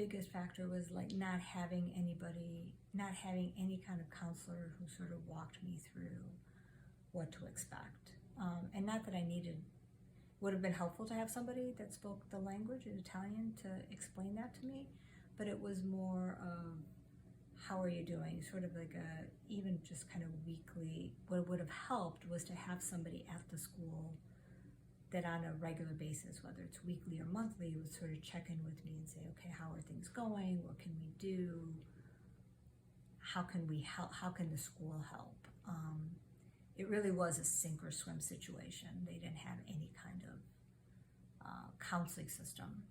biggest factor was like not having any kind of counselor who sort of walked me through what to expect. And not that I would have been helpful to have somebody that spoke the language in Italian to explain that to me, but it was more of, how are you doing? Sort of like even just kind of weekly. What would have helped was to have somebody at the school that on a regular basis, whether it's weekly or monthly, would sort of check in with me and say, okay, how are things going? What can we do? How can we help? How can the school help? It really was a sink or swim situation. They didn't have any kind of counseling system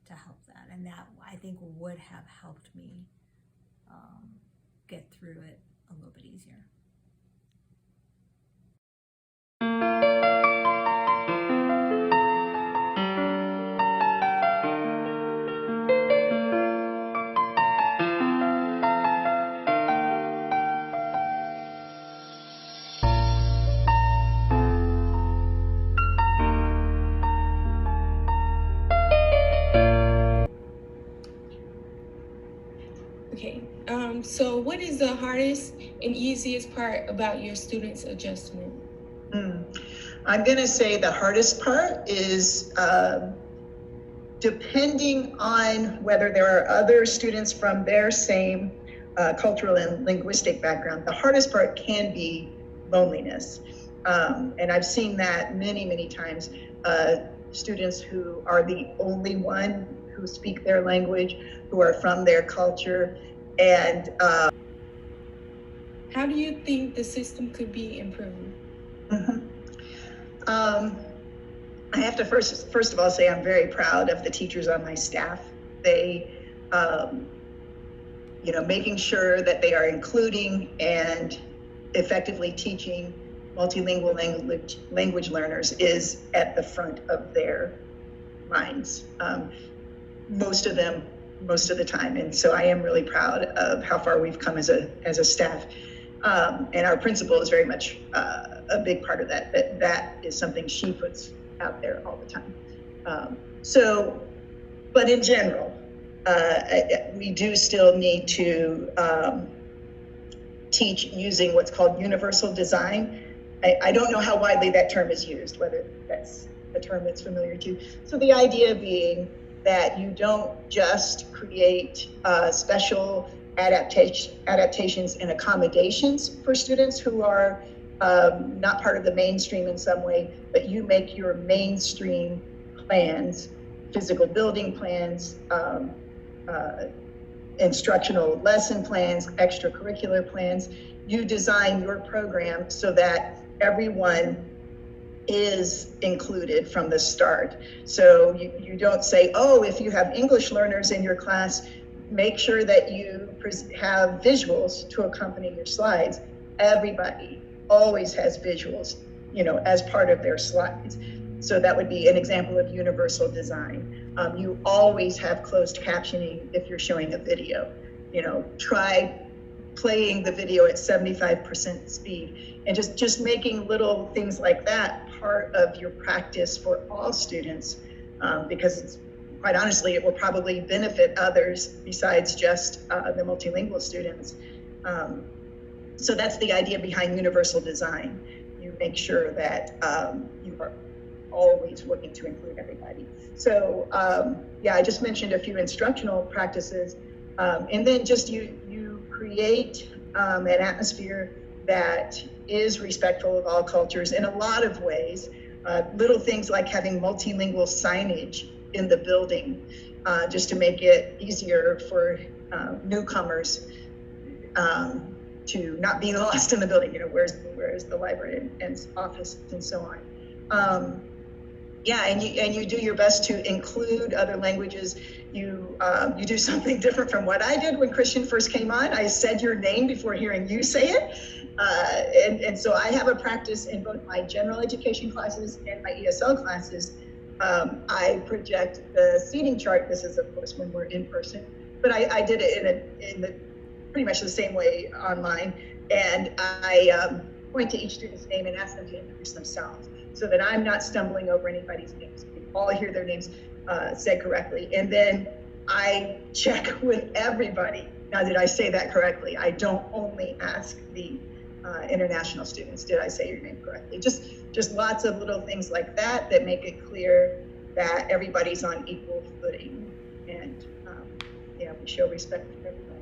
to help that. And that, I think, would have helped me get through it a little bit easier. Okay, so what is the hardest and easiest part about your students' adjustment? I'm going to say the hardest part is depending on whether there are other students from their same cultural and linguistic background, the hardest part can be loneliness. And I've seen that many, many times. Students who are the only one who speak their language, who are from their culture. And how do you think the system could be improved? I have to first of all say I'm very proud of the teachers on my staff. They, making sure that they are including and effectively teaching multilingual language learners is at the front of their minds. Most of the time. And so I am really proud of how far we've come as a staff. And our principal is very much a big part of that. That is something she puts out there all the time. But in general, we do still need to teach using what's called universal design. I don't know how widely that term is used, whether that's a term that's familiar to you. So the idea being that you don't just create special adaptations and accommodations for students who are not part of the mainstream in some way, but you make your mainstream plans, physical building plans, instructional lesson plans, extracurricular plans. You design your program so that everyone is included from the start. So you don't say, oh, if you have English learners in your class, make sure that you have visuals to accompany your slides. Everybody always has visuals, as part of their slides. So that would be an example of universal design. You always have closed captioning if you're showing a video. Try playing the video at 75% speed, and just making little things like that part of your practice for all students, because it's, quite honestly, it will probably benefit others besides just the multilingual students. So that's the idea behind universal design. You make sure that you are always looking to include everybody. So I just mentioned a few instructional practices, and then just you create an atmosphere that is respectful of all cultures in a lot of ways. Little things like having multilingual signage in the building, just to make it easier for newcomers to not be lost in the building. Where's the library and office and so on. And you do your best to include other languages. You do something different from what I did when Christian first came on. I said your name before hearing you say it. And so I have a practice in both my general education classes and my ESL classes. I project the seating chart. This is, of course, when we're in person, but I did it in pretty much the same way online. And I point to each student's name and ask them to introduce themselves, so that I'm not stumbling over anybody's names. We all hear their names said correctly. And then I check with everybody. Now, did I say that correctly? I don't only ask the international students. Did I say your name correctly? Just lots of little things like that that make it clear that everybody's on equal footing, and we show respect for everybody.